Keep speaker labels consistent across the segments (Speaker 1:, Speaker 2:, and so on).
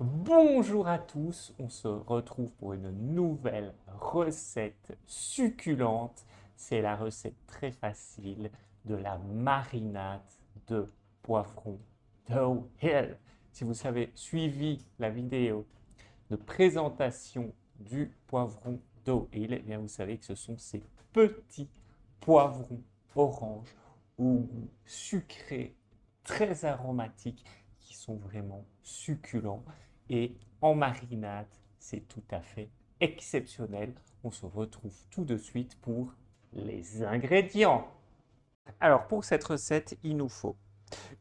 Speaker 1: Bonjour à tous, on se retrouve pour une nouvelle recette succulente. C'est la recette très facile de la marinade de poivrons Dough Hill. Si vous avez suivi la vidéo de présentation du poivron Dough Hill, eh bien vous savez que ce sont ces petits poivrons orange au goût sucré, très aromatique, qui sont vraiment succulents. Et en marinade, c'est tout à fait exceptionnel. On se retrouve tout de suite pour les ingrédients. Alors pour cette recette, il nous faut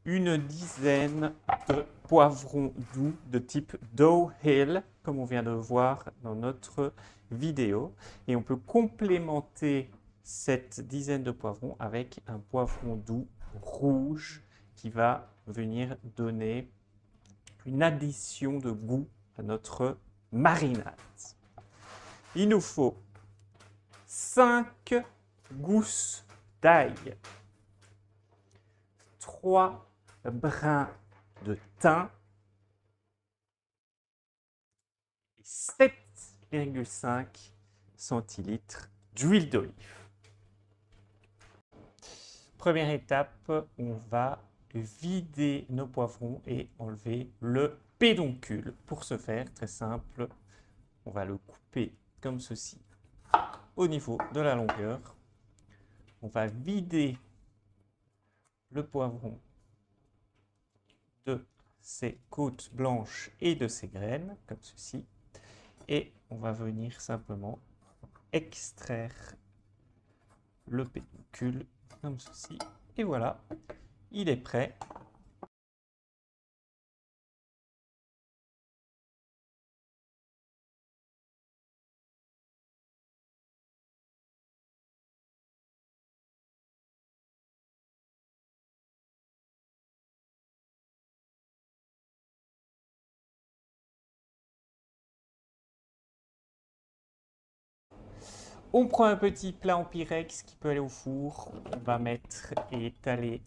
Speaker 1: une dizaine de poivrons doux de type Dough Hill, comme on vient de voir dans notre vidéo. Et on peut complémenter cette dizaine de poivrons avec un poivron doux rouge qui va venir donner une addition de goût à notre marinade. Il nous faut 5 gousses d'ail, 3 brins de thym et 7,5 centilitres d'huile d'olive. Première étape, on va vider nos poivrons et enlever le pédoncule. Pour ce faire, très simple, on va le couper comme ceci au niveau de la longueur. On va vider le poivron de ses côtes blanches et de ses graines, comme ceci. Et on va venir simplement extraire le pédoncule, comme ceci. Et voilà, il est prêt. On prend un petit plat en pyrex qui peut aller au four. On va mettre et étaler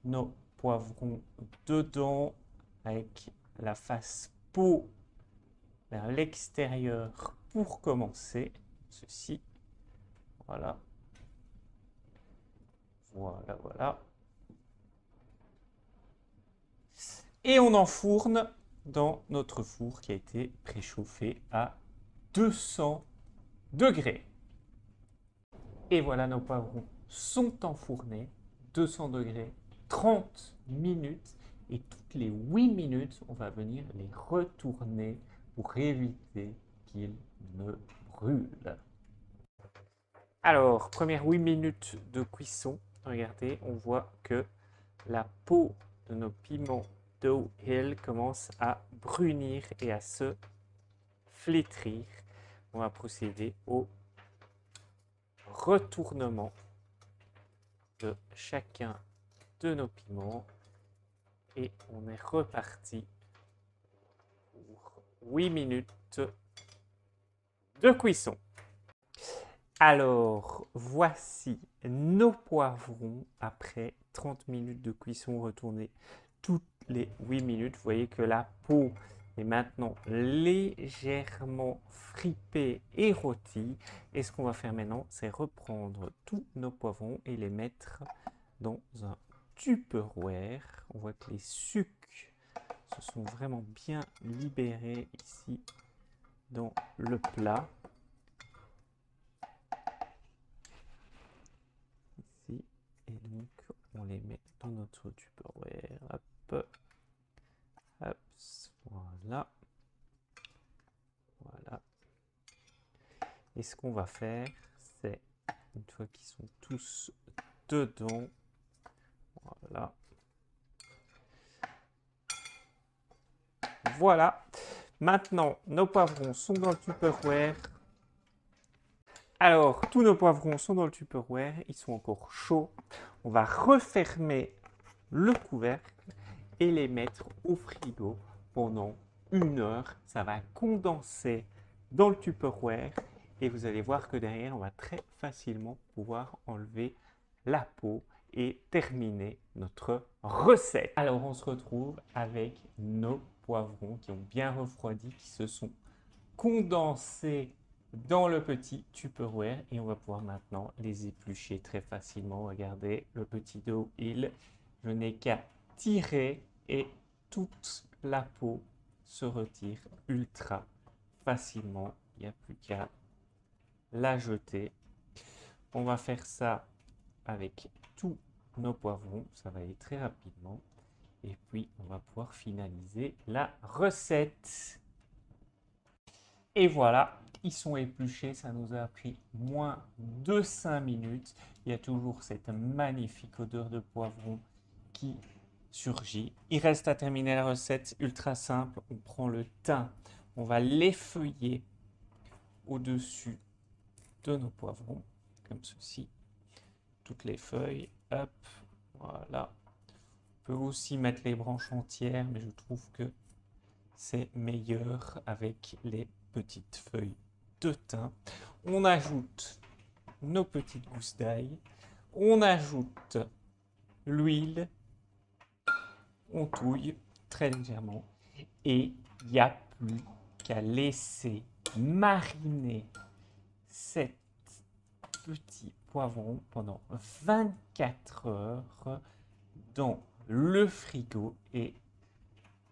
Speaker 1: nos poivrons dedans avec la face peau vers l'extérieur pour commencer. Ceci. Voilà. Voilà, voilà. Et on enfourne dans notre four qui a été préchauffé à 200 degrés. Et voilà, nos poivrons sont enfournés, 200 degrés, 30 minutes. Et toutes les 8 minutes, on va venir les retourner pour éviter qu'ils ne brûlent. Alors, première 8 minutes de cuisson. Regardez, on voit que la peau de nos piments Dough Hill commence à brunir et à se flétrir. On va procéder au retournement de chacun de nos piments et on est reparti pour 8 minutes de cuisson. Alors, voici nos poivrons après 30 minutes de cuisson retournés toutes les 8 minutes. Vous voyez que la peau est maintenant légèrement fripée et rôtie. Et ce qu'on va faire maintenant, c'est reprendre tous nos poivrons et les mettre dans un Tupperware. On voit que les sucs se sont vraiment bien libérés ici dans le plat. Ici. Et donc, on les met dans notre Tupperware. Hop. Hop. Voilà. Voilà. Et ce qu'on va faire, c'est, une fois qu'ils sont tous dedans, voilà. Voilà. Maintenant, nos poivrons sont dans le Tupperware. Alors, tous nos poivrons sont dans le Tupperware. Ils sont encore chauds. On va refermer le couvercle et les mettre au frigo pendant 1 heure. Ça va condenser dans le Tupperware et vous allez voir que derrière, on va très facilement pouvoir enlever la peau et terminer notre recette. Alors, on se retrouve avec nos poivrons qui ont bien refroidi, qui se sont condensés dans le petit Tupperware et on va pouvoir maintenant les éplucher très facilement. Regardez le petit dough, je n'ai qu'à tirer et toute la peau se retire ultra facilement. Il n'y a plus qu'à la jeter. On va faire ça avec tous nos poivrons, ça va aller très rapidement. Et puis, on va pouvoir finaliser la recette. Et voilà, ils sont épluchés, ça nous a pris moins de 5 minutes. Il y a toujours cette magnifique odeur de poivron qui surgit. Il reste à terminer la recette ultra simple. On prend le thym, on va l'effeuiller au-dessus de nos poivrons, comme ceci. Toutes les feuilles, hop, voilà. On peut aussi mettre les branches entières, mais je trouve que c'est meilleur avec les petites feuilles de thym. On ajoute nos petites gousses d'ail, on ajoute l'huile, on touille très légèrement et il n'y a plus qu'à laisser mariner cet petit poivron pendant 24 heures dans le frigo et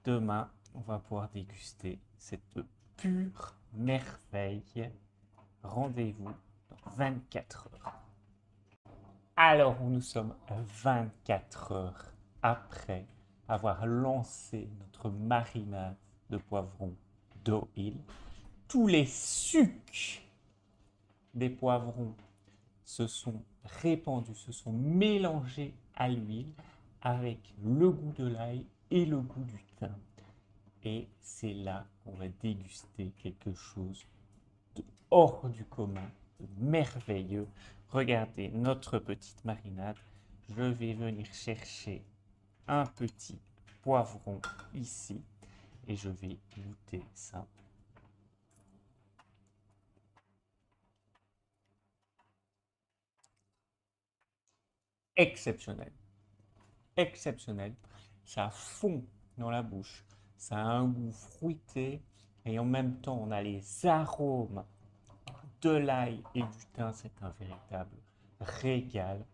Speaker 1: demain on va pouvoir déguster cette pure merveille. Rendez-vous dans 24 heures. Alors nous sommes 24 heures après avoir lancé notre marinade de poivrons d'Oil. Tous les sucs des poivrons se sont répandus, se sont mélangés à l'huile avec le goût de l'ail et le goût du thym. Et c'est là qu'on va déguster quelque chose de hors du commun, de merveilleux. Regardez notre petite marinade. Je vais venir chercher un petit poivron ici et je vais goûter ça. Exceptionnel. Exceptionnel. Ça fond dans la bouche. Ça a un goût fruité et en même temps on a les arômes de l'ail et du thym. C'est un véritable régal.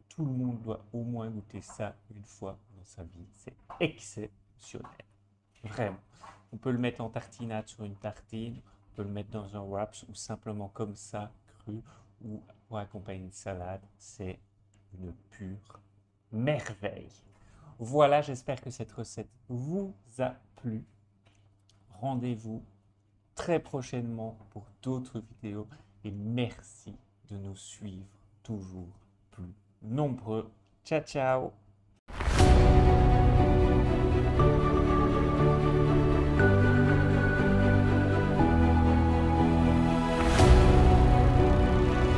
Speaker 1: Tout le monde doit au moins goûter ça une fois dans sa vie. C'est exceptionnel. Vraiment. On peut le mettre en tartinade sur une tartine, on peut le mettre dans un wraps ou simplement comme ça, cru, ou pour accompagner une salade. C'est une pure merveille. Voilà, j'espère que cette recette vous a plu. Rendez-vous très prochainement pour d'autres vidéos et merci de nous suivre toujours plus nombreux. Ciao, ciao!